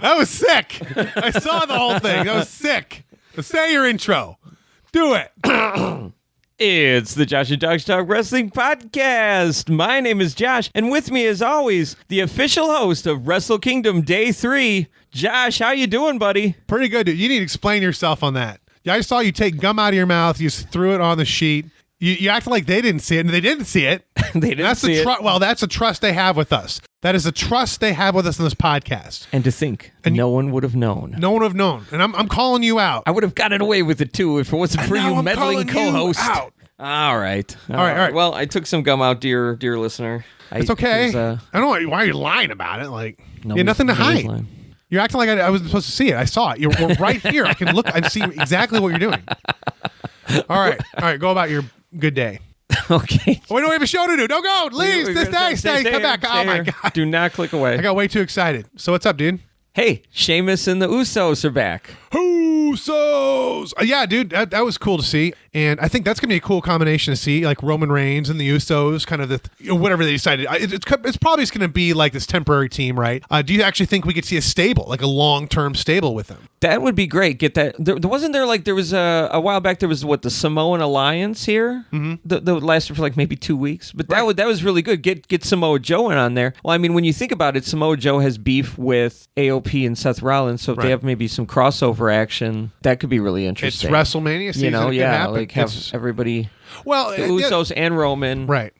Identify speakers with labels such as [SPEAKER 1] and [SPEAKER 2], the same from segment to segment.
[SPEAKER 1] That was sick. I saw the whole thing. That was sick. Say your intro. Do it.
[SPEAKER 2] It's the Josh and Dogs Talk Wrestling Podcast. My name is Josh, and with me, as always, the official host of Wrestle Kingdom Day 3. Josh, how you doing, buddy?
[SPEAKER 1] Pretty good, dude. You need to explain yourself on that. Yeah, I saw you take gum out of your mouth. You just threw it on the sheet. You acted like they didn't see it, and they didn't see it.
[SPEAKER 2] They didn't see it.
[SPEAKER 1] Well, that's a trust they have with us. That is a trust they have with us in this podcast.
[SPEAKER 2] And to think, no one would have known.
[SPEAKER 1] No one would have known. And I'm calling you out.
[SPEAKER 2] I would have gotten away with it, too, if it wasn't for you meddling co-host. All right.
[SPEAKER 1] All right.
[SPEAKER 2] Well, I took some gum out, dear listener.
[SPEAKER 1] It's okay. I don't know why you're lying about it. Like, you had nothing to hide.
[SPEAKER 2] Lying.
[SPEAKER 1] You're acting like I wasn't supposed to see it. I saw it. You're right here. I can look and see exactly what you're doing. All right. Go about your good day.
[SPEAKER 2] Okay.
[SPEAKER 1] We don't have a show to do. Don't go. Leave. Stay. Come back. Oh, my God.
[SPEAKER 2] Do not click away.
[SPEAKER 1] I got way too excited. So what's up, dude?
[SPEAKER 2] Hey, Sheamus and the Usos are back.
[SPEAKER 1] Usos! Yeah, dude, that was cool to see. And I think that's going to be a cool combination to see, like Roman Reigns and the Usos, kind of whatever they decided. It's probably just going to be like this temporary team, right? Do you actually think we could see a stable, like a long-term stable with them?
[SPEAKER 2] That would be great. Get that. There was a while back, there was the Samoan Alliance here that lasted for like maybe 2 weeks. But that was really good. Get Samoa Joe in on there. Well, I mean, when you think about it, Samoa Joe has beef with AOP and Seth Rollins, so if they have maybe some crossover action, that could be really interesting.
[SPEAKER 1] It's Wrestlemania season.
[SPEAKER 2] Like have everybody.
[SPEAKER 1] Well,
[SPEAKER 2] the Usos and Roman,
[SPEAKER 1] right?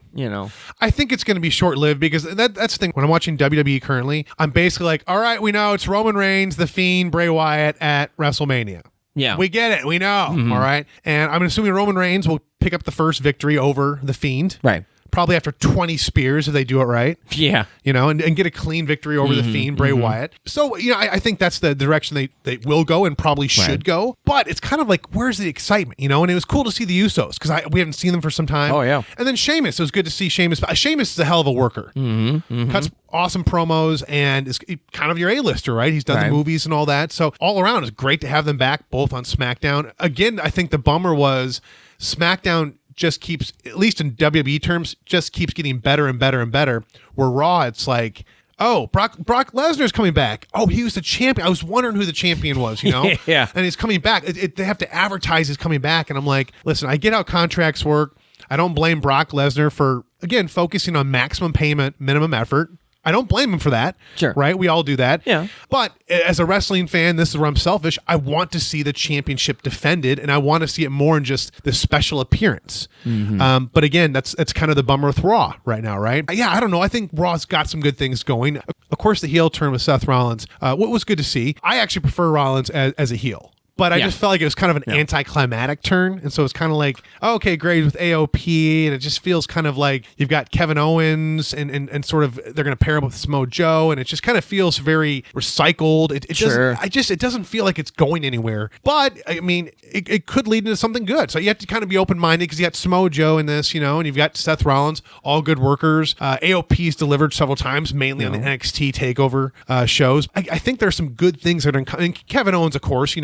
[SPEAKER 2] I
[SPEAKER 1] think it's going to be short-lived because that's the thing. When I'm watching WWE currently, I'm basically like, all right, we know it's Roman Reigns, The Fiend, Bray Wyatt at WrestleMania.
[SPEAKER 2] Yeah,
[SPEAKER 1] we get it. We know. All right, and I'm assuming Roman Reigns will pick up the first victory over The Fiend.
[SPEAKER 2] Right.
[SPEAKER 1] Probably after 20 spears if they do it right.
[SPEAKER 2] Yeah.
[SPEAKER 1] And get a clean victory over the Fiend, Bray Wyatt. So, I think that's the direction they will go and probably should go. But it's kind of like, where's the excitement, And it was cool to see the Usos because we haven't seen them for some time.
[SPEAKER 2] Oh, yeah.
[SPEAKER 1] And then Sheamus. It was good to see Sheamus. Sheamus is a hell of a worker. Cuts awesome promos and is kind of your A-lister, right? He's done the movies and all that. So all around, it's great to have them back both on SmackDown. Again, I think the bummer was SmackDown just keeps, at least in WWE terms, just keeps getting better and better and better. Where Raw, it's like, oh, Brock Lesnar's coming back. Oh, he was the champion. I was wondering who the champion was,
[SPEAKER 2] Yeah.
[SPEAKER 1] And he's coming back. They have to advertise he's coming back. And I'm like, listen, I get how contracts work. I don't blame Brock Lesnar for, again, focusing on maximum payment, minimum effort. I don't blame him for that.
[SPEAKER 2] Sure.
[SPEAKER 1] Right? We all do that.
[SPEAKER 2] Yeah.
[SPEAKER 1] But as a wrestling fan, this is where I'm selfish. I want to see the championship defended, and I want to see it more in just the special appearance. But again, that's kind of the bummer with Raw right now, right? Yeah, I don't know. I think Raw's got some good things going. Of course, the heel turn with Seth Rollins, what was good to see. I actually prefer Rollins as a heel. But I just felt like it was kind of an anticlimactic turn. And so it's kind of like, okay, great with AOP. And it just feels kind of like you've got Kevin Owens and sort of they're going to pair him with Samoa Joe. And it just kind of feels very recycled. It doesn't feel like it's going anywhere. But I mean, it could lead into something good. So you have to kind of be open-minded because you got Samoa Joe in this, and you've got Seth Rollins, all good workers. AOP's delivered several times, mainly on the NXT TakeOver shows. I think there's some good things that are coming. Kevin Owens, of course,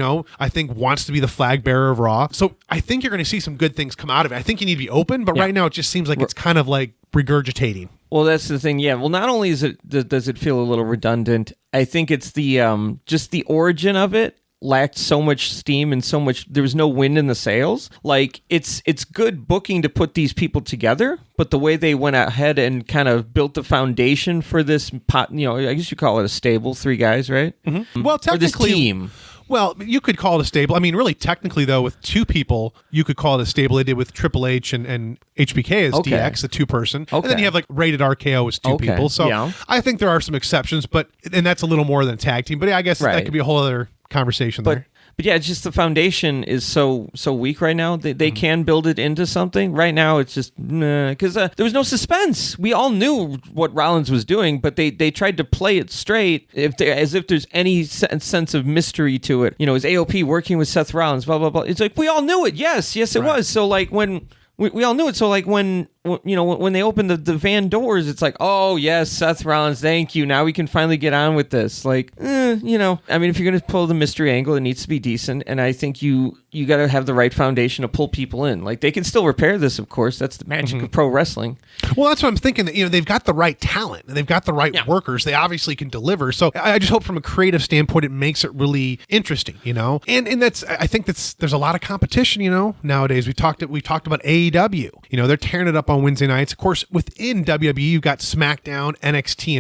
[SPEAKER 1] I think wants to be the flag bearer of Raw. So I think you're going to see some good things come out of it. I think you need to be open, but right now it just seems like it's kind of like regurgitating.
[SPEAKER 2] Well, that's the thing. Yeah. Well, not only does it feel a little redundant, I think it's the just the origin of it lacked so much steam and so much. There was no wind in the sails. Like it's good booking to put these people together, but the way they went ahead and kind of built the foundation for this pot, I guess you call it a stable, 3 guys, right?
[SPEAKER 1] Well, technically,
[SPEAKER 2] or this team.
[SPEAKER 1] Well, you could call it a stable. I mean, really, technically, though, with 2 people, you could call it a stable. They did with Triple H and HBK as DX, the 2-person. Okay. And then you have like Rated RKO as 2 people. So I think there are some exceptions, and that's a little more than a tag team. But yeah, I guess that could be a whole other conversation there.
[SPEAKER 2] But yeah, it's just the foundation is so weak right now. They can build it into something. Right now, it's just because there was no suspense. We all knew what Rollins was doing, but they tried to play it straight as if there's any sense of mystery to it. Is AOP working with Seth Rollins? Blah blah blah. It's like we all knew it. Yes, it was. So like when. We all knew it. So like when they opened the van doors, it's like, oh yes, Seth Rollins, thank you. Now we can finally get on with this. Like, I mean, if you're going to pull the mystery angle, it needs to be decent. And I think you got to have the right foundation to pull people in. Like, they can still repair this, of course. That's the magic of pro wrestling.
[SPEAKER 1] Well, that's what I'm thinking. That they've got the right talent and they've got the right workers. They obviously can deliver. So I just hope from a creative standpoint, it makes it really interesting. And I think there's a lot of competition. Nowadays we've talked about AEW. They're tearing it up on Wednesday nights. Of course, within WWE, you've got SmackDown, NXT,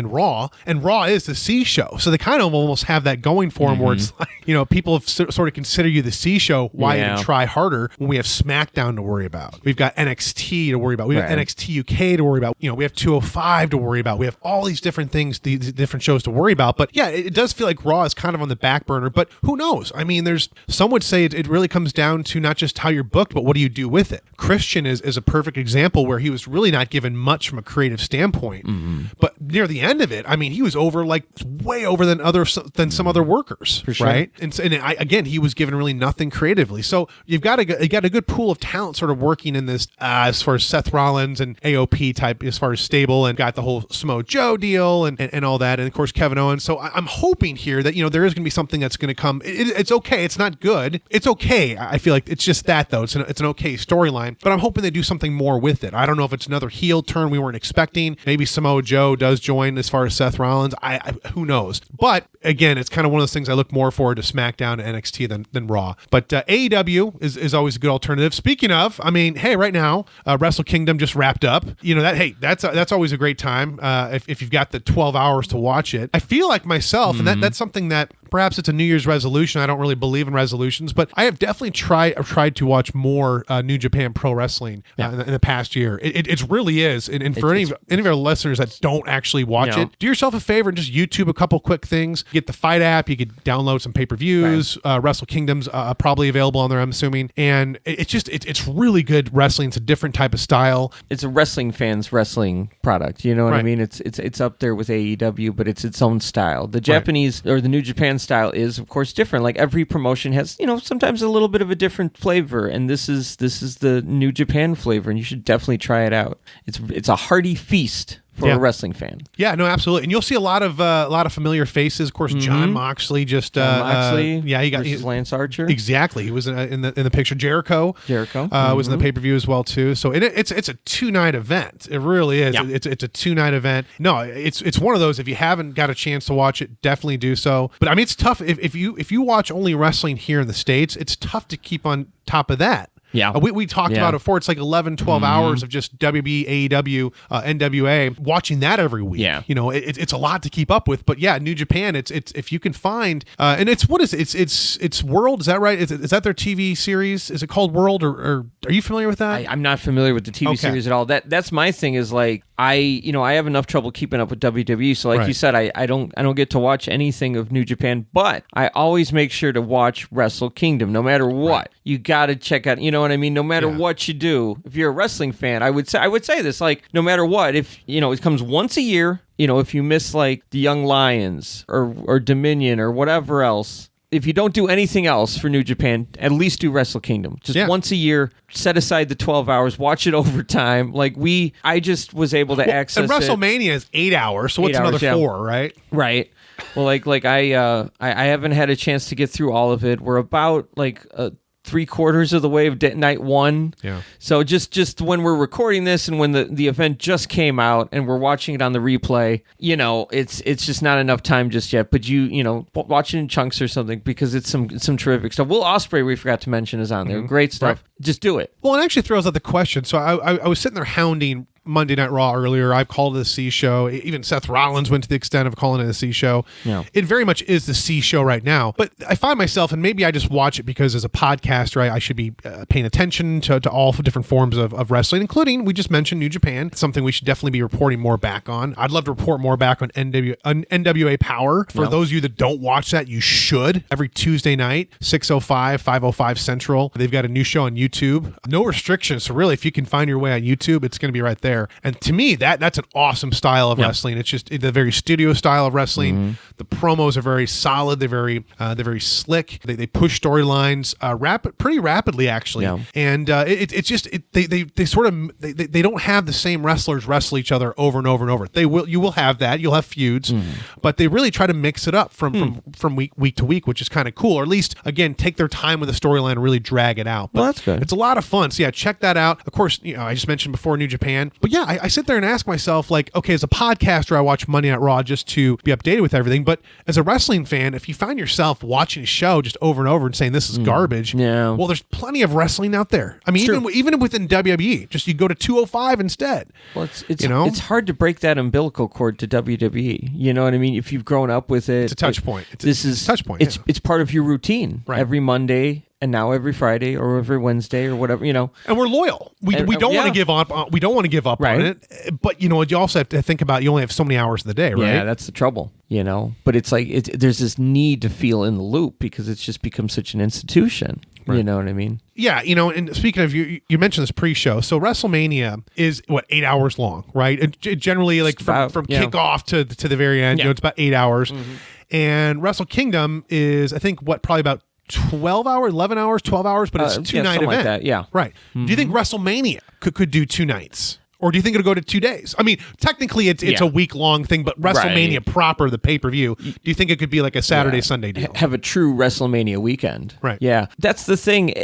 [SPEAKER 1] and Raw is the C show. So they kind of almost have that going for them, where it's like, people have sort of consider you the C show. Why even try harder when we have SmackDown to worry about? We've got NXT to worry about. We've got NXT UK to worry about. We have 205 to worry about. We have all these different things, these different shows to worry about. But yeah, it does feel like Raw is kind of on the back burner. But who knows? I mean, some would say it really comes down to not just how you're booked, but what do you do with it? Christian is a perfect example where he was really not given much from a creative standpoint. But near the end of it, I mean, he was over, like, way over than some other workers,
[SPEAKER 2] for sure.
[SPEAKER 1] Right? And again, he was given really nothing creatively. So you got a good pool of talent sort of working in this as far as Seth Rollins and AOP type, as far as stable, and got the whole Samoa Joe deal and all that, and of course Kevin Owens. So I'm hoping here that there is going to be something that's going to come. It's okay. It's not good. It's okay. I feel like it's just that, though. It's an okay storyline, but I'm hoping they do something more with it. I don't know if it's another heel turn we weren't expecting. Maybe Samoa Joe does join as far as Seth Rollins. Who knows? But again, it's kind of one of those things I look more forward to SmackDown and NXT than Raw. But AEW is always a good alternative. Speaking of, I mean, hey, right now, Wrestle Kingdom just wrapped up. That's always a great time if you've got the 12 hours to watch it. I feel like myself, and that's something that perhaps it's a New Year's resolution. I don't really believe in resolutions, but I have definitely tried to watch more New Japan Pro Wrestling in the past year. It really is. And for any of our listeners that don't actually watch it, do yourself a favor and just YouTube a couple quick things. Get the Fight app. You could download some pay-per-views. Wrestle Kingdom's probably available on there, I'm assuming. And it's really good wrestling. It's a different type of style.
[SPEAKER 2] It's a wrestling fan's wrestling product. You know what I mean? It's up there with AEW, but it's its own style. The Japanese or the New Japan style is, of course, different. Like, every promotion has, sometimes a little bit of a different flavor, and this is the New Japan flavor, and you should definitely try it out. It's a hearty feast for a wrestling fan. Yeah, no, absolutely. And you'll see a lot of familiar faces. Of course, Jon Moxley he got Lance Archer. Exactly. He was in the picture. Jericho was in the pay-per-view as well too. So it's a 2-night event. It really is. Yeah. It's a 2-night event. No, it's one of those, if you haven't got a chance to watch it, definitely do so. But I mean, it's tough if you watch only wrestling here in the States, it's tough to keep on top of that. Yeah, we talked about it before. It's like 11, 12 hours of just WB, AEW, NWA, watching that every week. Yeah, it's a lot to keep up with. But yeah, New Japan, it's if you can find, and it's it's World. Is that right? Is that their TV series? Is it called World, or are you familiar with that? I'm not familiar with the TV series at all. That's my thing. Is like I have enough trouble keeping up with WWE. So like you said, I don't get to watch anything of New Japan, but I always make sure to watch Wrestle Kingdom, no matter what. Right. You got to check out. You know what I mean? No matter what you do, if you're a wrestling fan, I would say this, like, no matter what, if it comes once a year, if you miss like the Young Lions or Dominion or whatever else, if you don't do anything else for New Japan, at least do Wrestle Kingdom. Just once a year, set aside the 12 hours, watch it over time. Like I just was able to access
[SPEAKER 1] it. And Wrestlemania is 8 hours, so what's another 4, right?
[SPEAKER 2] Right. Well, like I haven't had a chance to get through all of it. We're about like 3/4 of the way of night 1. Yeah. So just when we're recording this and when the event just came out and we're watching it on the replay, it's just not enough time just yet. But watch it in chunks or something, because it's some terrific stuff. Will Ospreay, we forgot to mention, is on there. Great stuff. Right. Just do it.
[SPEAKER 1] Well, it actually throws out the question. So I was sitting there hounding Monday Night Raw earlier. I've called it a C show. Even Seth Rollins went to the extent of calling it a C show. Yeah. It very much is the C show right now. But I find myself, and maybe I just watch it because as a podcaster, I should be paying attention to all different forms of wrestling, including, we just mentioned New Japan. It's something we should definitely be reporting more back on. I'd love to report more back on NWA Power. For those of you that don't watch that, you should. Every Tuesday night, 6:05, 5:05 Central. They've got a new show on YouTube. No restrictions. So really, if you can find your way on YouTube, it's going to be right there. there. And to me, that's an awesome style of wrestling. It's just the very studio style of wrestling. The promos are very solid. They're very slick. They push storylines pretty rapidly, actually. Yeah. And they don't have the same wrestlers wrestle each other over and over and over. You will have that. You'll have feuds, but they really try to mix it up from week to week, which is kind of cool. Or at least, again, take their time with the storyline and really drag it out. But
[SPEAKER 2] that's good.
[SPEAKER 1] It's a lot of fun. So yeah, check that out. Of course, I just mentioned before New Japan. But yeah, I sit there and ask myself, like, okay, as a podcaster, I watch Monday Night Raw just to be updated with everything. But as a wrestling fan, if you find yourself watching a show just over and over and saying this is garbage, well, there's plenty of wrestling out there. I mean, even within WWE, just you go to 205 instead.
[SPEAKER 2] Well, it's hard to break that umbilical cord to WWE. You know what I mean? If you've grown up with it,
[SPEAKER 1] it's a touch point.
[SPEAKER 2] It's a touch point. It's part of your routine every Monday. And now every Friday or every Wednesday or whatever, And
[SPEAKER 1] we're loyal. We don't want to give up. We don't want to give up on it. But you also have to think about. You only have so many hours in the day, right?
[SPEAKER 2] Yeah, that's the trouble. But it's like there's this need to feel in the loop because it's just become such an institution. Right. You know what I mean?
[SPEAKER 1] Yeah, and speaking of, you mentioned this pre-show. So WrestleMania is, 8 hours long, right? It generally, like, from kickoff to the very end, it's about 8 hours. And Wrestle Kingdom is, I think, probably about 12 hours, 11 hours, 12 hours, but it's a 2-night event.
[SPEAKER 2] Like that, yeah.
[SPEAKER 1] Right. Do you think WrestleMania could do 2 nights? Or do you think it'll go to 2 days? I mean, technically it's a week-long thing, but WrestleMania proper, the pay-per-view, do you think it could be like a Saturday, Sunday deal?
[SPEAKER 2] Have a true WrestleMania weekend.
[SPEAKER 1] Right.
[SPEAKER 2] Yeah. That's the thing.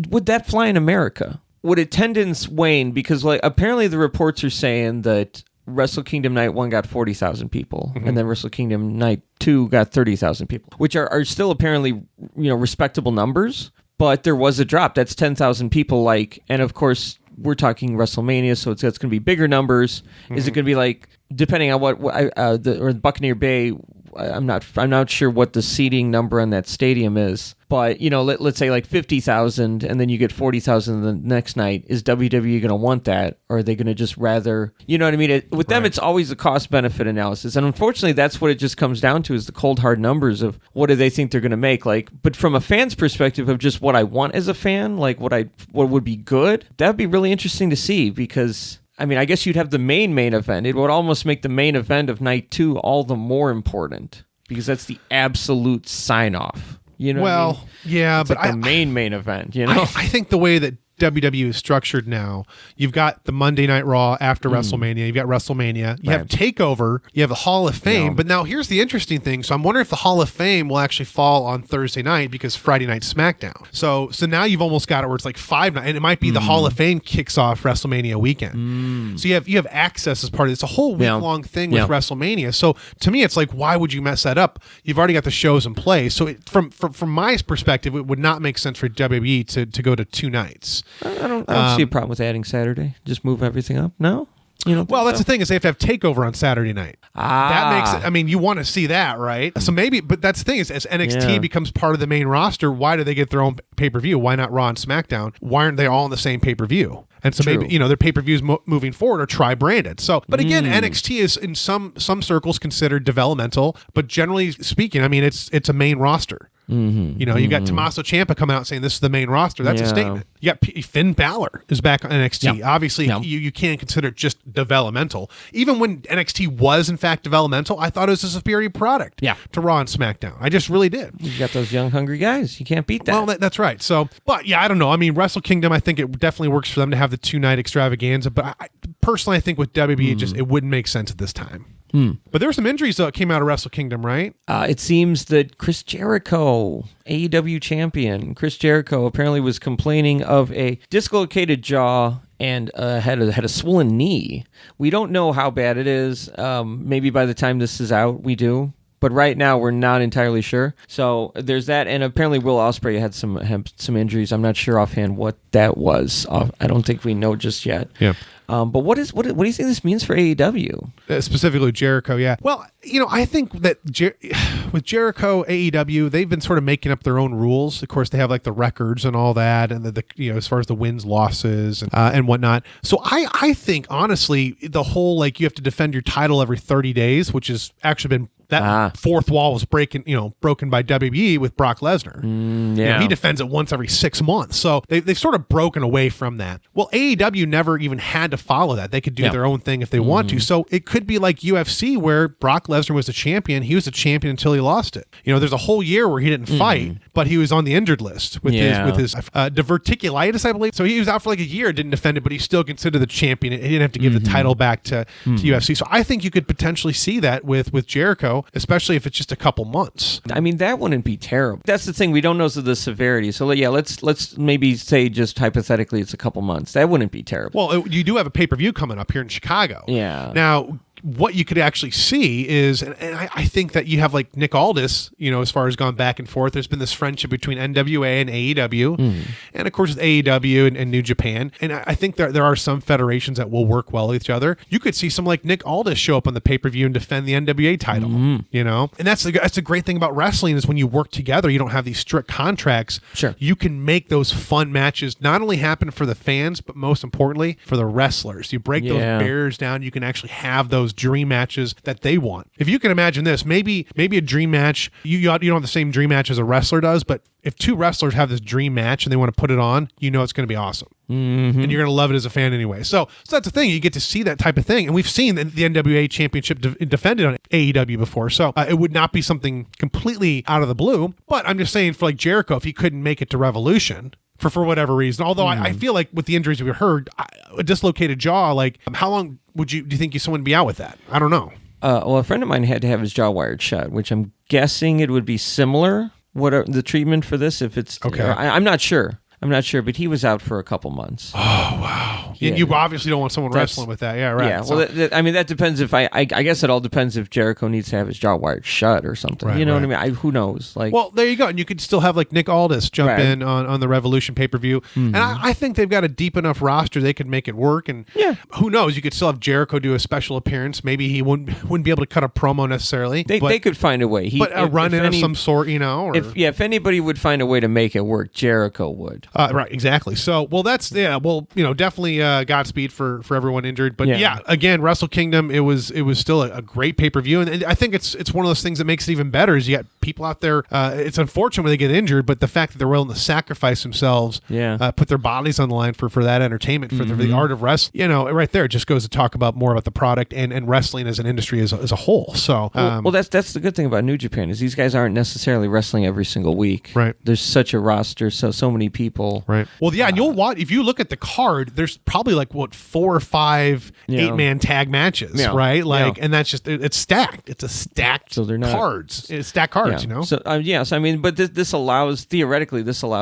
[SPEAKER 2] Would that fly in America? Would attendance wane? Because apparently the reports are saying that Wrestle Kingdom Night 1 got 40,000 people, and then Wrestle Kingdom Night 2 got 30,000 people, which are still apparently respectable numbers, but there was a drop. That's 10,000 people, and of course we're talking WrestleMania, so it's going to be bigger numbers. Is it going to be like, depending on what the Buccaneer Bay? I'm not sure what the seating number on that stadium is, but let's say like 50,000, and then you get 40,000 the next night. Is WWE going to want that, or are they going to just rather? You know what I mean? With them, it's always a cost benefit analysis, and unfortunately, that's what it just comes down to: is the cold hard numbers of what do they think they're going to make. But from a fan's perspective of just what I want as a fan, what would be good, that'd be really interesting to see because. I mean, I guess you'd have the main event. It would almost make the main event of night 2 all the more important because that's the absolute sign-off. You know what I mean?
[SPEAKER 1] Yeah,
[SPEAKER 2] it's
[SPEAKER 1] but
[SPEAKER 2] like the main event,
[SPEAKER 1] I think the way that WWE is structured now, you've got the Monday Night Raw after WrestleMania, you've got WrestleMania, you have TakeOver, you have the Hall of Fame, but now here's the interesting thing. So I'm wondering if the Hall of Fame will actually fall on Thursday night because Friday night SmackDown. So now you've almost got it where it's like 5 nights, and it might be the Hall of Fame kicks off WrestleMania weekend. So you have access as part of it. It's a whole week-long thing with WrestleMania. So to me, it's like, why would you mess that up? You've already got the shows in place. So from my perspective, it would not make sense for WWE to go to 2 nights.
[SPEAKER 2] I don't see a problem with adding Saturday. Just move everything up. No?
[SPEAKER 1] Well, that's the thing is they have to have TakeOver on Saturday night. That makes it. I mean, you want to see that, right? So maybe, but that's the thing is as NXT becomes part of the main roster, why do they get their own pay-per-view? Why not Raw and SmackDown? Why aren't they all on the same pay-per-view? And so maybe their pay-per-views moving forward are tri-branded. So, but again, NXT is in some circles considered developmental, but generally speaking, I mean, it's a main roster. You got Tommaso Ciampa coming out saying this is the main roster. That's a statement. You got Finn Balor is back on NXT. Obviously, you can't consider it just developmental. Even when NXT was in fact developmental, I thought it was a superior product to Raw and SmackDown. I just really did.
[SPEAKER 2] You got those young, hungry guys. You can't beat that.
[SPEAKER 1] Well, that's right. So, but I don't know. I mean, Wrestle Kingdom, I think it definitely works for them to have the 2-night extravaganza. But personally, I think with WWE, it wouldn't make sense at this time. But there were some injuries that came out of Wrestle Kingdom, right?
[SPEAKER 2] It seems that Chris Jericho, AEW champion, Chris Jericho apparently was complaining of a dislocated jaw and had a swollen knee. We don't know how bad it is. Maybe by the time this is out, we do. But right now, we're not entirely sure. So there's that, and apparently Will Ospreay had some injuries. I'm not sure offhand what that was. I don't think we know just yet.
[SPEAKER 1] Yeah.
[SPEAKER 2] But what do you think this means for AEW?
[SPEAKER 1] Specifically Jericho, yeah. Well, I think that with Jericho, AEW, they've been sort of making up their own rules. Of course, they have like the records and all that, and the as far as the wins, losses, and whatnot. So I think honestly, the whole you have to defend your title every 30 days, which has actually been That fourth wall was broken by WWE with Brock Lesnar. He defends it once every 6 months. So they've sort of broken away from that. Well, AEW never even had to follow that. They could do their own thing if they want to. So it could be like UFC where Brock Lesnar was the champion. He was a champion until he lost it. There's a whole year where he didn't fight, but he was on the injured list with his diverticulitis, I believe. So he was out for like a year, didn't defend it, but he's still considered the champion. He didn't have to give the title back to UFC. So I think you could potentially see that with Jericho, especially if it's just a couple months.
[SPEAKER 2] I mean, that wouldn't be terrible. That's the thing. We don't know the severity. So yeah, let's maybe say just hypothetically it's a couple months. That wouldn't be terrible.
[SPEAKER 1] Well, you do have a pay-per-view coming up here in Chicago.
[SPEAKER 2] Yeah.
[SPEAKER 1] Now, what you could actually see is, and I think that you have like Nick Aldis, as far as gone back and forth, there's been this friendship between NWA and AEW, and of course with AEW and New Japan. And I think there are some federations that will work well with each other. You could see some like Nick Aldis show up on the pay-per-view and defend the NWA title, And that's the great thing about wrestling is when you work together, you don't have these strict contracts.
[SPEAKER 2] Sure.
[SPEAKER 1] You can make those fun matches not only happen for the fans, but most importantly for the wrestlers. You break those barriers down, you can actually have those dream matches that they want. If you can imagine this, maybe a dream match, you don't have the same dream match as a wrestler does, but if two wrestlers have this dream match and they want to put it on, it's going to be awesome. And you're going to love it as a fan anyway. So that's the thing. You get to see that type of thing. And we've seen the NWA championship defended on AEW before. So it would not be something completely out of the blue. But I'm just saying for like Jericho, if he couldn't make it to Revolution, for whatever reason. Although I feel like with the injuries we heard, a dislocated jaw, like how long do you think someone would be out with that? I don't know.
[SPEAKER 2] Well, a friend of mine had to have his jaw wired shut, which I'm guessing it would be similar. What are the treatment for this? If it's
[SPEAKER 1] okay,
[SPEAKER 2] I'm not sure. But he was out for a couple months.
[SPEAKER 1] Oh, wow. Yeah. You obviously don't want someone wrestling with that. Yeah, right.
[SPEAKER 2] Yeah, well, that depends if I guess it all depends if Jericho needs to have his jaw wired shut or something.
[SPEAKER 1] Right,
[SPEAKER 2] you know what I mean? Who knows?
[SPEAKER 1] Well, there you go. And you could still have like Nick Aldis jump in on the Revolution pay-per-view. And I think they've got a deep enough roster they could make it work. And who knows? You could still have Jericho do a special appearance. Maybe he wouldn't be able to cut a promo necessarily.
[SPEAKER 2] They could find a way.
[SPEAKER 1] But a run-in of some sort, Or,
[SPEAKER 2] if anybody would find a way to make it work, Jericho would.
[SPEAKER 1] Right, exactly. So, definitely Godspeed for everyone injured. But again, Wrestle Kingdom, it was still a great pay-per-view. And I think it's one of those things that makes it even better is you got people out there, it's unfortunate when they get injured, but the fact that they're willing to sacrifice themselves, put their bodies on the line for that entertainment, for the art of wrestling, right there, it just goes to talk about more about the product and wrestling as an industry as a whole. So,
[SPEAKER 2] that's the good thing about New Japan is these guys aren't necessarily wrestling every single week.
[SPEAKER 1] Right.
[SPEAKER 2] There's such a roster, so many people.
[SPEAKER 1] Right. Well, and you'll watch, if you look at the card, there's probably like 4 or 5 8-man tag matches, right? And that's just, it's stacked. It's a stacked cards. It's stacked cards,
[SPEAKER 2] So, I mean, but this allows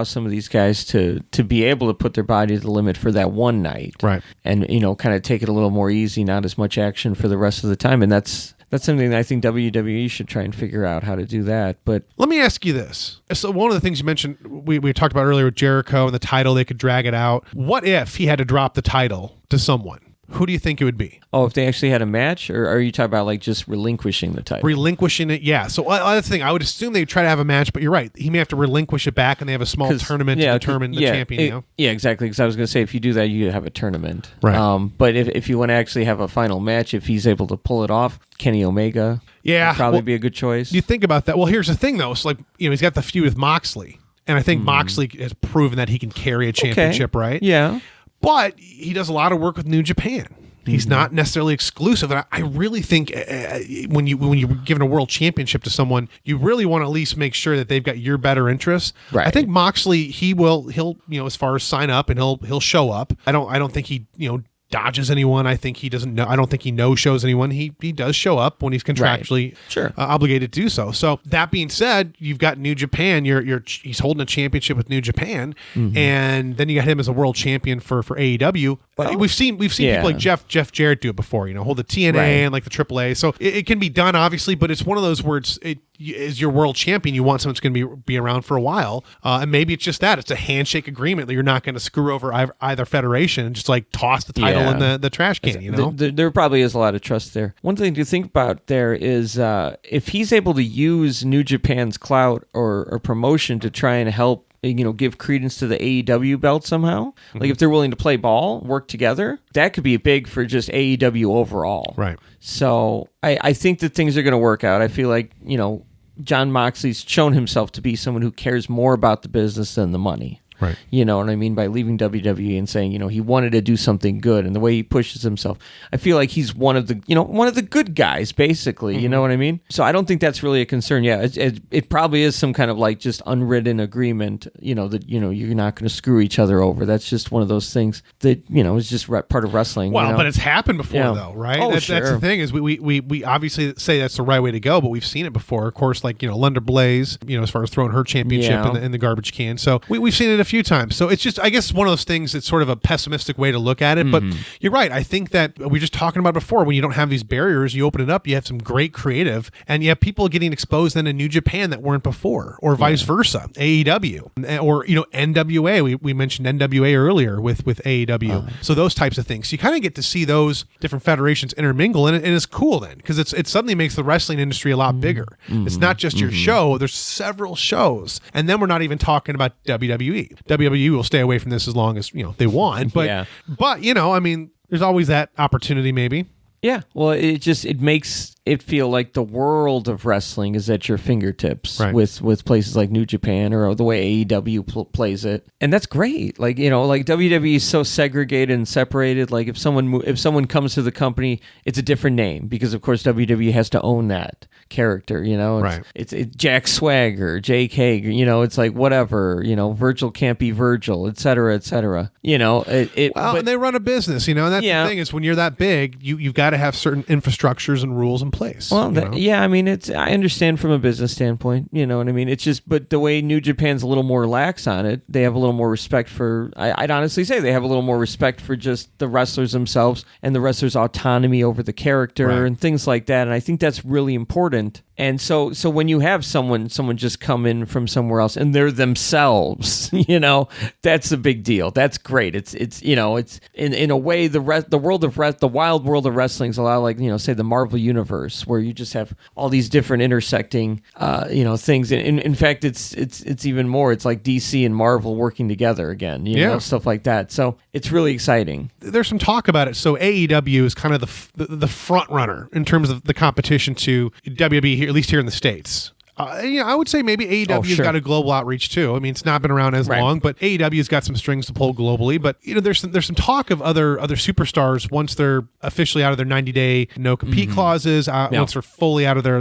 [SPEAKER 2] some of these guys to be able to put their body to the limit for that one night.
[SPEAKER 1] Right.
[SPEAKER 2] And, kind of take it a little more easy, not as much action for the rest of the time. And that's something that I think WWE should try and figure out how to do that. But
[SPEAKER 1] let me ask you this. So one of the things you mentioned, we talked about earlier with Jericho and the title, they could drag it out. What if he had to drop the title to someone? Who do you think it would be?
[SPEAKER 2] Oh, if they actually had a match? Or are you talking about like just relinquishing the title?
[SPEAKER 1] Relinquishing it, yeah. So that's the thing. I would assume they'd try to have a match, but you're right. He may have to relinquish it back and they have a small tournament to determine the champion.
[SPEAKER 2] Yeah, exactly. Because I was going to say, if you do that, you have a tournament.
[SPEAKER 1] Right.
[SPEAKER 2] But if you want to actually have a final match, if he's able to pull it off, Kenny Omega would probably be a good choice.
[SPEAKER 1] You think about that. Well, here's the thing, though. It's like, he's got the feud with Moxley. And I think Moxley has proven that he can carry a championship, right?
[SPEAKER 2] Yeah.
[SPEAKER 1] But he does a lot of work with New Japan. He's not necessarily exclusive. And I really think when you're giving a world championship to someone, you really want to at least make sure that they've got your better interests.
[SPEAKER 2] Right.
[SPEAKER 1] I think Moxley, he'll as far as sign up and he'll show up. I don't think he dodges anyone. I think he doesn't know. I don't think he no-shows anyone. He does show up when he's contractually obligated to do so. So that being said, you've got New Japan. He's holding a championship with New Japan, and then you got him as a world champion for AEW. Well, we've seen people like Jeff Jarrett do it before. Hold the TNA and like the AAA. So it can be done, obviously, but it's one of those words. Is your world champion, you want someone that's going to be around for a while, and maybe it's just that it's a handshake agreement that you're not going to screw over either federation and just like toss the title in the trash can.
[SPEAKER 2] There probably is a lot of trust there. One thing to think about there is if he's able to use New Japan's clout or promotion to try and help give credence to the AEW belt somehow. Like if they're willing to play ball, work together, that could be big for just AEW overall.
[SPEAKER 1] Right.
[SPEAKER 2] So I think that things are going to work out. I feel like, John Moxley's shown himself to be someone who cares more about the business than the money.
[SPEAKER 1] Right.
[SPEAKER 2] You know what I mean? By leaving WWE and saying, he wanted to do something good, and the way he pushes himself, I feel like he's one of the good guys, basically. You know what I mean? So I don't think that's really a concern. Yeah, it probably is some kind of like just unwritten agreement, that, you're not going to screw each other over. That's just one of those things that, is just part of wrestling.
[SPEAKER 1] Well, but it's happened before though, right?
[SPEAKER 2] Oh,
[SPEAKER 1] That's the thing is we obviously say that's the right way to go, but we've seen it before. Of course, like, Lunda Blaze, as far as throwing her championship in the garbage can. So we've seen it a few times. So it's just, I guess, one of those things. It's sort of a pessimistic way to look at it. But you're right. I think that we were just talking about before. When you don't have these barriers, you open it up. You have some great creative, and you have people getting exposed then in New Japan that weren't before, or vice versa. AEW or NWA. We mentioned NWA earlier with AEW. So those types of things. So you kind of get to see those different federations intermingle, and it's cool then because it suddenly makes the wrestling industry a lot bigger. It's not just your show. There's several shows, and then we're not even talking about WWE. WWE will stay away from this as long as they want, but I mean, there's always that opportunity maybe.
[SPEAKER 2] Yeah, well, it makes it feel like the world of wrestling is at your fingertips with places like New Japan or the way AEW plays it, and that's great. Like like WWE is so segregated and separated. Like if someone comes to the company, it's a different name because of course WWE has to own that character. It's Jack Swagger, Jake Hager. It's like whatever. Virgil can't be Virgil, etc., etc.
[SPEAKER 1] And they run a business. And that's the thing is when you're that big, you've got to have certain infrastructures and rules in place.
[SPEAKER 2] Well, I mean, I understand from a business standpoint, you know what I mean? It's just, but the way New Japan's a little more lax on it, they have a little more respect for, I'd honestly say they have a little more respect for just the wrestlers themselves and the wrestlers' autonomy over the character and things like that. And I think that's really important. And so when you have someone just come in from somewhere else and they're themselves, that's a big deal. That's great. It's in a way the wild world of wrestling is a lot like say the Marvel universe where you just have all these different intersecting things. And in fact, it's even more. It's like DC and Marvel working together again. Stuff like that. So it's really exciting.
[SPEAKER 1] There's some talk about it. So AEW is kind of the front runner in terms of the competition to WWE here, at least here in the States. I would say maybe AEW's got a global outreach too. I mean, it's not been around as long, but AEW's got some strings to pull globally. But there's some talk of other superstars once they're officially out of their 90-day no compete clauses, once they're fully out of their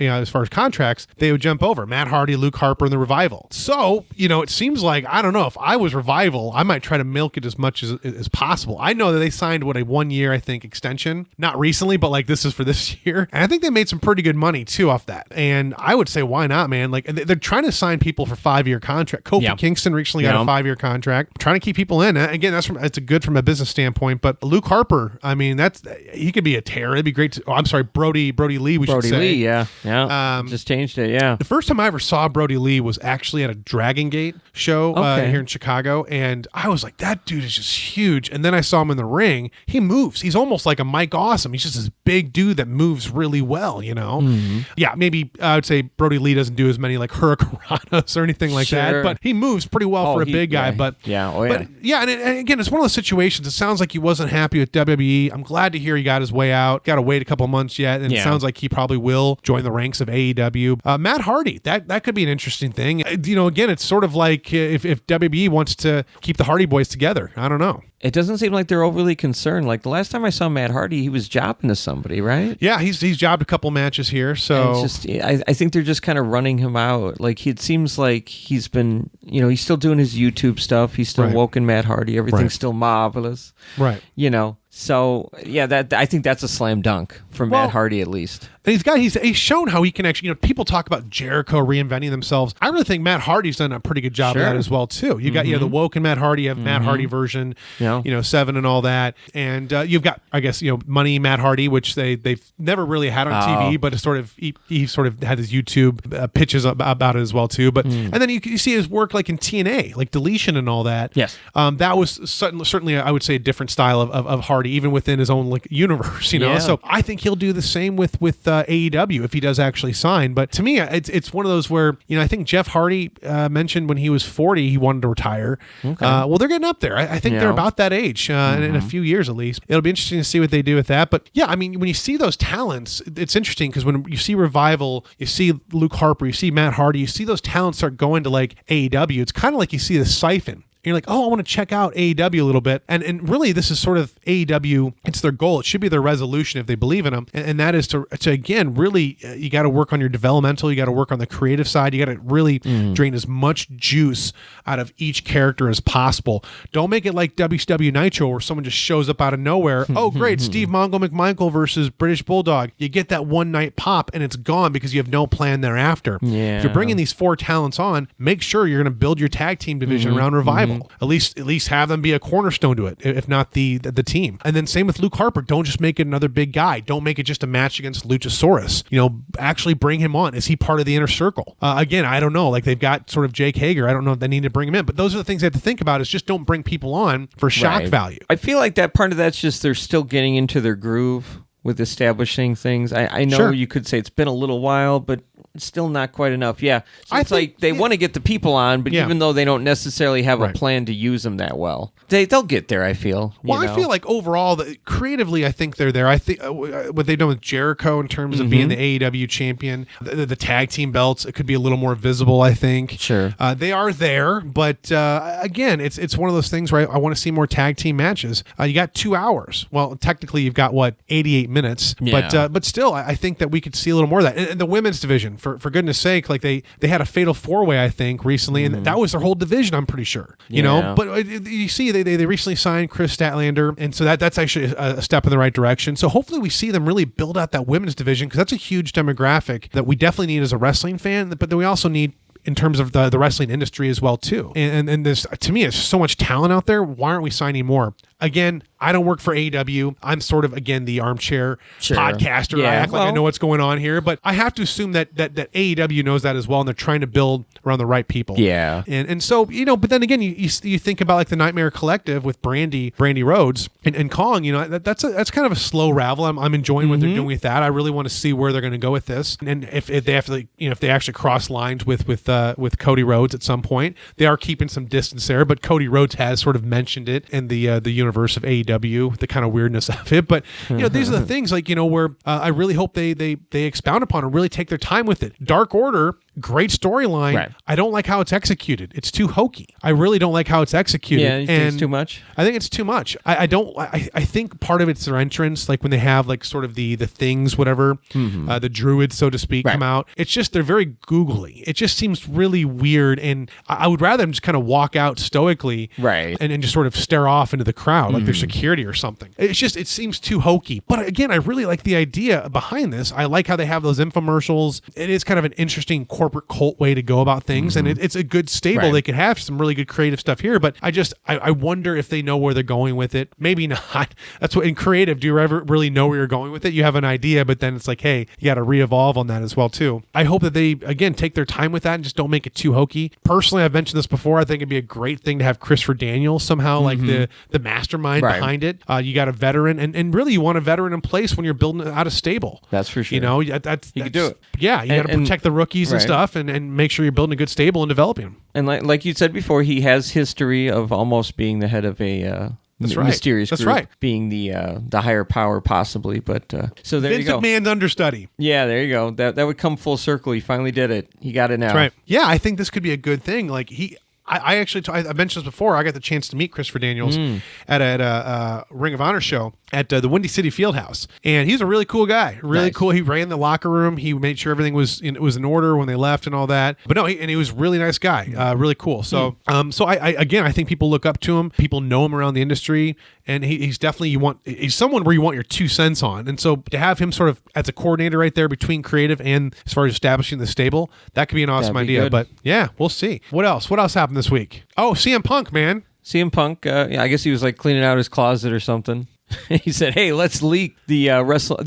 [SPEAKER 1] as far as contracts, they would jump over. Matt Hardy, Luke Harper, and the Revival. So it seems like, I don't know, if I was Revival, I might try to milk it as much as possible. I know that they signed a 1 year I think extension, not recently, but like this is for this year, and I think they made some pretty good money too off that. And I would say, why not, man? Like, they're trying to sign people for 5-year contract. Kofi Kingston recently got a 5-year contract. Trying to keep people in. Again, it's good from a business standpoint. But Luke Harper, I mean, he could be a terror. It'd be great to. I'm sorry, Brody Lee. Brody
[SPEAKER 2] Lee, yeah. Just changed it. Yeah.
[SPEAKER 1] The first time I ever saw Brody Lee was actually at a Dragon Gate show here in Chicago, and I was like, that dude is just huge. And then I saw him in the ring. He moves. He's almost like a Mike Awesome. He's just this big dude that moves really well. Yeah, maybe I would say Brody Lee doesn't do as many like hurricanranas or anything like that, but he moves pretty well for a big guy. And again, it's one of those situations. It sounds like he wasn't happy with WWE. I'm glad to hear he got his way out. Got to wait a couple months yet, and it sounds like he probably will join the ranks of AEW. Matt Hardy, that could be an interesting thing. Again, it's sort of like if WWE wants to keep the Hardy Boys together. I don't know.
[SPEAKER 2] It doesn't seem like they're overly concerned. Like the last time I saw Matt Hardy, he was jobbing to somebody, right?
[SPEAKER 1] Yeah, he's jobbed a couple matches here. So
[SPEAKER 2] it's just, I think they're just kind of running him out. Like it seems like he's been, he's still doing his YouTube stuff. He's still woken Matt Hardy. Everything's still marvelous.
[SPEAKER 1] Right.
[SPEAKER 2] So yeah, I think that's a slam dunk for Matt Hardy at least.
[SPEAKER 1] And he's shown how he can actually, people talk about Jericho reinventing themselves. I really think Matt Hardy's done a pretty good job of that as well too. You got the woken Matt Hardy, you have Matt Hardy version, 7 and all that, and you've got Money Matt Hardy, which they've never really had on TV, but it's sort of he sort of had his YouTube pitches about it as well too. But and then you see his work like in TNA, like Deletion and all that.
[SPEAKER 2] Yes,
[SPEAKER 1] that was certainly I would say a different style of Hardy Hardy, even within his own universe,
[SPEAKER 2] Yeah.
[SPEAKER 1] So I think he'll do the same with AEW if he does actually sign. But to me, it's one of those where, I think Jeff Hardy mentioned when he was 40, he wanted to retire.
[SPEAKER 2] Okay.
[SPEAKER 1] Well, they're getting up there. I think they're about that age in a few years at least. It'll be interesting to see what they do with that. But yeah, I mean, when you see those talents, it's interesting because when you see Revival, you see Luke Harper, you see Matt Hardy, you see those talents start going to AEW. It's kind of like you see the siphon. You're like, oh, I want to check out AEW a little bit. And really, this is sort of AEW. It's their goal. It should be their resolution if they believe in them. And that is to again, really, you got to work on your developmental. You got to work on the creative side. You got to really drain as much juice out of each character as possible. Don't make it like WCW Nitro where someone just shows up out of nowhere. Oh, great, Steve Mongo McMichael versus British Bulldog. You get that one night pop and it's gone because you have no plan thereafter.
[SPEAKER 2] Yeah.
[SPEAKER 1] If you're bringing these 4 talents on, make sure you're going to build your tag team division around Revival. At least have them be a cornerstone to it, if not the team. And then same with Luke Harper. Don't just make it another big guy. Don't make it just a match against Luchasaurus. Actually bring him on. Is he part of the inner circle? Again, I don't know. They've got sort of Jake Hager. I don't know if they need to bring him in, but those are the things they have to think about. Is just don't bring people on for shock value.
[SPEAKER 2] I feel like that part of that's just they're still getting into their groove with establishing things. I know you could say it's been a little while, but it's still not quite enough. Yeah. So it's like they want to get the people on, but even though they don't necessarily have a plan to use them that well, they'll get there, I feel.
[SPEAKER 1] I feel like overall, creatively, I think they're there. I think what they've done with Jericho in terms of being the AEW champion, the tag team belts, it could be a little more visible, I think.
[SPEAKER 2] Sure.
[SPEAKER 1] They are there, but again, it's one of those things where I want to see more tag team matches. You got 2 hours. Well, technically, you've got, 88 minutes.
[SPEAKER 2] Yeah.
[SPEAKER 1] But still, I think that we could see a little more of that. And the women's division, for goodness sake, they had a fatal 4-way, I think, recently, and that was their whole division, I'm pretty sure. But you see, they recently signed Chris Statlander, and so that's actually a step in the right direction. So hopefully we see them really build out that women's division, because that's a huge demographic that we definitely need as a wrestling fan, but then we also need in terms of the wrestling industry as well too. And there's, to me, there's so much talent out there. Why aren't we signing more? Again, I don't work for AEW. I'm sort of, again, the armchair podcaster. I act like I know what's going on here, but I have to assume that AEW knows that as well, and they're trying to build around the right people.
[SPEAKER 2] Yeah.
[SPEAKER 1] And so, but then again, you think about the Nightmare Collective with Brandy Rhodes and Kong, that's kind of a slow ravel. I'm enjoying what they're doing with that. I really want to see where they're going to go with this. And if they have to, if they actually cross lines with Cody Rhodes at some point, they are keeping some distance there, but Cody Rhodes has sort of mentioned it in the universe of AEW, the kind of weirdness of it. But these are the things where I really hope they expound upon and really take their time with it. Dark Order, great storyline. Right. I don't like how it's executed. It's too hokey. I really don't like how it's executed.
[SPEAKER 2] Yeah, you think it's too much?
[SPEAKER 1] I think it's too much. I think part of it's their entrance, when they have sort of the things, whatever, the druids, so to speak, come out. It's just, they're very googly. It just seems really weird, and I would rather them just kind of walk out stoically and just sort of stare off into the crowd like they're security or something. It's just, it seems too hokey. But again, I really like the idea behind this. I like how they have those infomercials. It is kind of an interesting corporate cult way to go about things, and it's a good stable. They could have some really good creative stuff here, but I wonder if they know where they're going with it. Maybe not. That's what, in creative, do you ever really know where you're going with it? You have an idea, but then it's like, hey, you got to re-evolve on that as well too. I hope that they, again, take their time with that and just don't make it too hokey. Personally, I've mentioned this before, I think it'd be a great thing to have Christopher Daniels somehow, like the mastermind behind it. You got a veteran, and really you want a veteran in place when you're building out a stable.
[SPEAKER 2] That's for sure.
[SPEAKER 1] You could do it. Yeah, you got to protect the rookies and stuff, and make sure you're building a good stable and developing them.
[SPEAKER 2] And like you said before, he has history of almost being the head of a mysterious group, being the higher power possibly. But so there
[SPEAKER 1] Vince
[SPEAKER 2] you go.
[SPEAKER 1] McMahon's understudy.
[SPEAKER 2] Yeah, there you go. That would come full circle. He finally did it. He got it now.
[SPEAKER 1] That's right. Yeah, I think this could be a good thing. I actually, I mentioned this before, I got the chance to meet Christopher Daniels at a Ring of Honor show at the Windy City Fieldhouse. And he's a really cool guy. Really cool. He ran the locker room. He made sure everything was in order when they left and all that. But no, he was a really nice guy. Really cool. So I think people look up to him. People know him around the industry. And he's definitely, he's someone where you want your 2 cents on. And so to have him sort of as a coordinator right there between creative and as far as establishing the stable, that could be an awesome idea. Good. But yeah, we'll see. What else? What else happened this week? Oh, CM Punk, man.
[SPEAKER 2] CM Punk, I guess he was cleaning out his closet or something. He said, hey, let's leak the original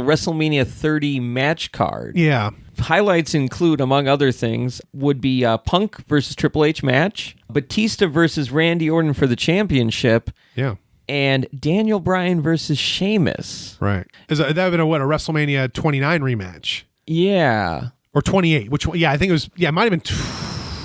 [SPEAKER 2] Wrestlemania 30 match card.
[SPEAKER 1] Yeah.
[SPEAKER 2] Highlights include, among other things, would be Punk versus Triple H match, Batista versus Randy Orton for the championship.
[SPEAKER 1] Yeah.
[SPEAKER 2] and Daniel Bryan versus Sheamus.
[SPEAKER 1] Right. That would have been a WrestleMania 29 rematch.
[SPEAKER 2] Yeah.
[SPEAKER 1] Or 28. Which one? Yeah, I think it was. Yeah, it might have been.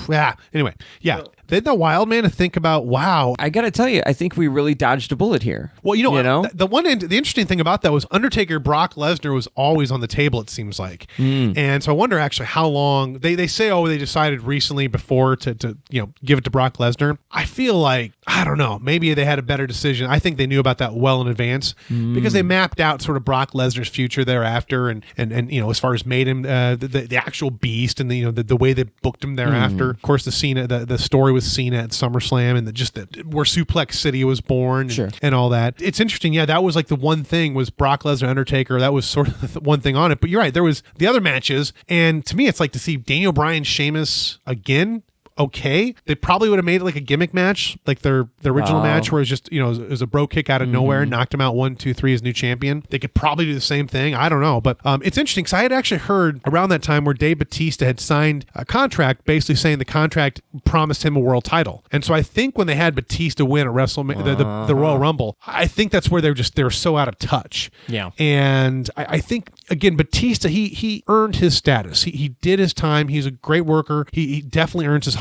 [SPEAKER 1] Yeah. Anyway. Yeah. Isn't that wild, man, to think about? Wow.
[SPEAKER 2] I got to tell you, I think we really dodged a bullet here.
[SPEAKER 1] Well, the interesting thing about that was Undertaker Brock Lesnar was always on the table, it seems like. And so I wonder actually how long they say, they decided recently before to give it to Brock Lesnar. I feel like, I don't know, maybe they had a better decision. I think they knew about that well in advance because they mapped out sort of Brock Lesnar's future thereafter and as far as made him the actual beast and the way they booked him thereafter. Of course, the story with Cena at SummerSlam and where Suplex City was born and all that. It's interesting. Yeah, that was like the one thing was Brock Lesnar, Undertaker. That was sort of the one thing on it. But you're right. There was the other matches. And to me, it's like to see Daniel Bryan, Sheamus again. Okay, they probably would have made it like a gimmick match, like their original match, where it was just it was a bro kick out of nowhere, knocked him out 1, 2, 3 as new champion. They could probably do the same thing. I don't know, but it's interesting because I had actually heard around that time where Dave Bautista had signed a contract, basically saying the contract promised him a world title, and so I think when they had Bautista win at WrestleMania, the Royal Rumble, I think that's where they were so out of touch.
[SPEAKER 2] Yeah, and
[SPEAKER 1] I think again Bautista he earned his status. He did his time. He's a great worker. He definitely earned his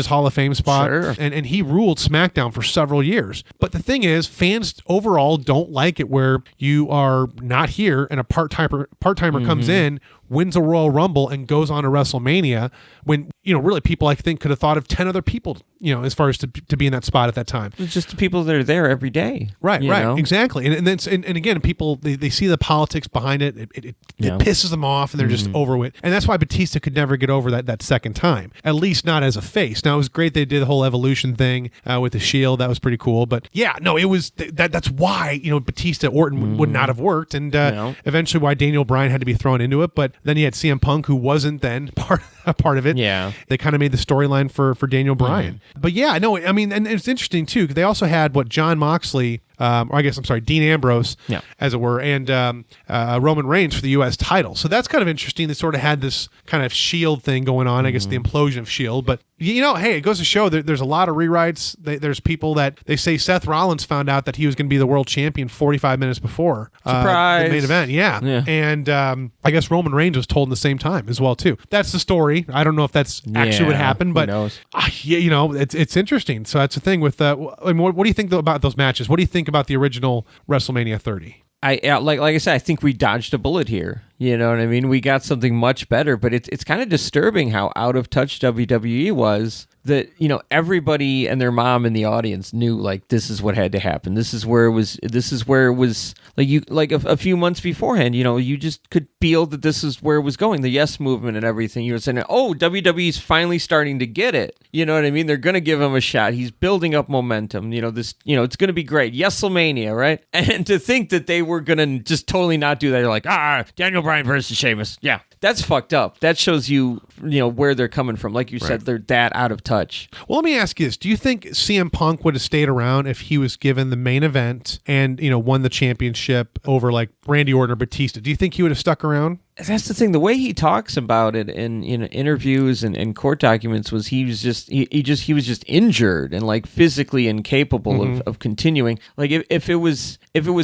[SPEAKER 1] Hall of Fame spot, and he ruled SmackDown for several years. But the thing is, fans overall don't like it where you are not here and a part-timer comes in, wins a Royal Rumble, and goes on to WrestleMania when, really people I think could have thought of 10 other people, as far as to be in that spot at that time.
[SPEAKER 2] It's just the people that are there every day.
[SPEAKER 1] Right, exactly. And again, people, they see the politics behind it. It pisses them off and they're just over it. And that's why Batista could never get over that second time, at least not as a face. Now, it was great they did the whole evolution thing with the Shield. That was pretty cool. But yeah, no, it was that's why, Batista Orton would not have worked. And eventually why Daniel Bryan had to be thrown into it. But then you had CM Punk, who wasn't then part of it.
[SPEAKER 2] Yeah.
[SPEAKER 1] They kind of made the storyline for Daniel Bryan. But yeah, no, I mean, and it's interesting too, because they also had John Moxley, Dean Ambrose, as it were, and Roman Reigns for the U.S. title. So that's kind of interesting. They sort of had this kind of Shield thing going on, I guess the implosion of Shield. But, hey, it goes to show that there's a lot of rewrites. There's people that they say Seth Rollins found out that he was going to be the world champion 45 minutes before
[SPEAKER 2] the
[SPEAKER 1] main event. Yeah. And I guess Roman Reigns was told in the same time as well, too. That's the story. I don't know if that's actually what happened, but it's interesting. So that's the thing with what do you think about those matches? What do you think about the original WrestleMania 30?
[SPEAKER 2] Like I said, I think we dodged a bullet here. You know what I mean? We got something much better, but it's kind of disturbing how out of touch WWE was. That everybody and their mom in the audience knew like this is what had to happen. This is where it was like a few months beforehand. You just could feel that this is where it was going. The Yes Movement and everything. You were saying, oh, WWE's finally starting to get it. You know what I mean? They're gonna give him a shot. He's building up momentum. It's gonna be great. Wrestlemania, right? And to think that they were gonna just totally not do that. They're like, Daniel Bryan versus Sheamus. Yeah. That's fucked up. That shows you where they're coming from. Like you said, they're that out of touch.
[SPEAKER 1] Well, let me ask you this. Do you think CM Punk would have stayed around if he was given the main event and, won the championship over like Randy Orton or Batista? Do you think he would have stuck around?
[SPEAKER 2] That's the thing. The way he talks about it in interviews and court documents was he was just injured and like physically incapable of continuing. Like if it was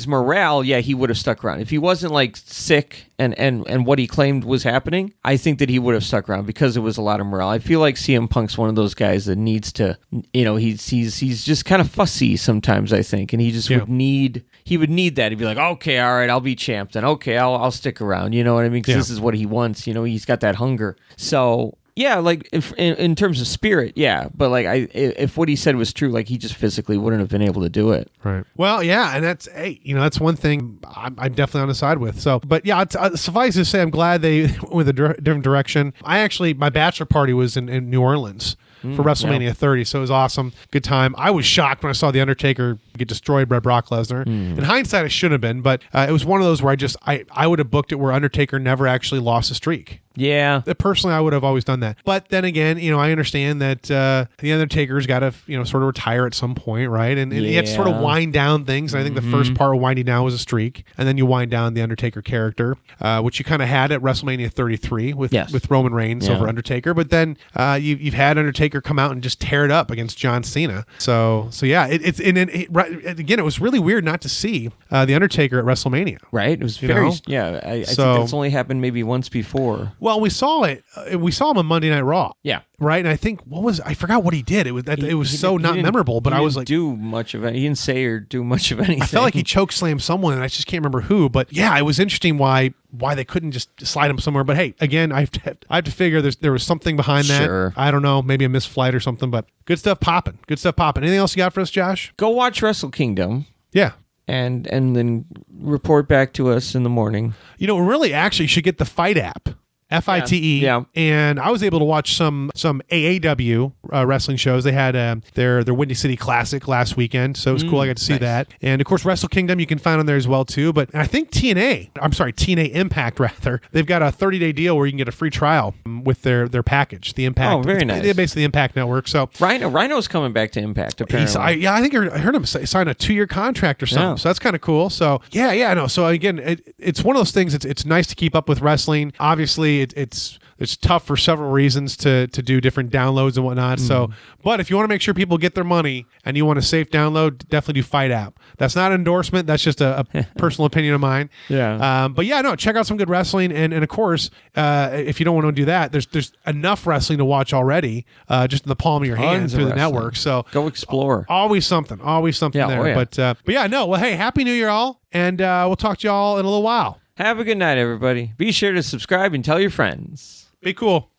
[SPEAKER 2] morale, yeah, he would have stuck around. If he wasn't like sick and what he claimed was happening, I think that he would have stuck around because it was a lot of morale. I feel like CM Punk's one of those guys that needs to, he's just kind of fussy sometimes, I think, and he just would need that. He'd be like, okay, all right, I'll be champ then. Okay, I'll stick around. You know what I mean? Because this is what he wants. He's got that hunger. So yeah, like if in terms of spirit, yeah. But like if what he said was true, like he just physically wouldn't have been able to do it.
[SPEAKER 1] Right. Well, yeah, and that's that's one thing I'm definitely on the side with. So, but yeah, suffice to say, I'm glad they went with a different direction. My bachelor party was in New Orleans for WrestleMania 30, so it was awesome. Good time. I was shocked when I saw The Undertaker get destroyed by Brock Lesnar. In hindsight, it should have been, but it was one of those where I would have booked it where Undertaker never actually lost a streak.
[SPEAKER 2] Yeah.
[SPEAKER 1] Personally, I would have always done that. But then again, I understand that the Undertaker's got to, sort of retire at some point, right? And you have to sort of wind down things. And I think the first part of winding down was a streak. And then you wind down the Undertaker character, which you kind of had at WrestleMania 33 with Roman Reigns over Undertaker. But then you've had Undertaker come out and just tear it up against John Cena. So yeah, again, it was really weird not to see the Undertaker at WrestleMania.
[SPEAKER 2] Right? It was very, I think that's only happened maybe once before.
[SPEAKER 1] Well, we saw it. We saw him on Monday Night Raw.
[SPEAKER 2] Yeah.
[SPEAKER 1] Right, and I think I forgot what he did. It was so not memorable. But I was like,
[SPEAKER 2] do much of it. He didn't say or do much of anything.
[SPEAKER 1] I felt like he choke slammed someone, and I just can't remember who. But yeah, it was interesting why they couldn't just slide him somewhere. But hey, again, I have to figure there was something behind that.
[SPEAKER 2] Sure.
[SPEAKER 1] I don't know, maybe a missed flight or something. But good stuff popping. Good stuff popping. Anything else you got for us, Josh?
[SPEAKER 2] Go watch Wrestle Kingdom.
[SPEAKER 1] Yeah.
[SPEAKER 2] And then report back to us in the morning.
[SPEAKER 1] Really, actually, you should get the Fight app. FITE.
[SPEAKER 2] Yeah.
[SPEAKER 1] And I was able to watch some AAW wrestling shows. They had their Windy City Classic last weekend, so it was cool. I got to see that. And of course, Wrestle Kingdom you can find on there as well too. But I think TNA Impact rather, they've got a 30-day deal where you can get a free trial with their package, the Impact.
[SPEAKER 2] Oh, very nice.
[SPEAKER 1] They're basically the Impact Network. So
[SPEAKER 2] Rhino's coming back to Impact apparently.
[SPEAKER 1] I think I heard him sign a 2-year contract or something. Yeah. So that's kind of cool. So yeah, no. So again, it's one of those things. It's nice to keep up with wrestling. Obviously, it's tough for several reasons to do different downloads and whatnot. So, but if you want to make sure people get their money and you want a safe download, definitely do Fight app. That's not an endorsement. That's just a personal opinion of mine.
[SPEAKER 2] Yeah.
[SPEAKER 1] But yeah, no, check out some good wrestling. And of course, if you don't want to do that, there's enough wrestling to watch already, just in the palm of your hand through the network. So
[SPEAKER 2] go explore.
[SPEAKER 1] Always something there.
[SPEAKER 2] Oh, yeah.
[SPEAKER 1] But yeah, no. Well, hey, Happy New Year, all, and we'll talk to y'all in a little while.
[SPEAKER 2] Have a good night, everybody. Be sure to subscribe and tell your friends.
[SPEAKER 1] Be cool.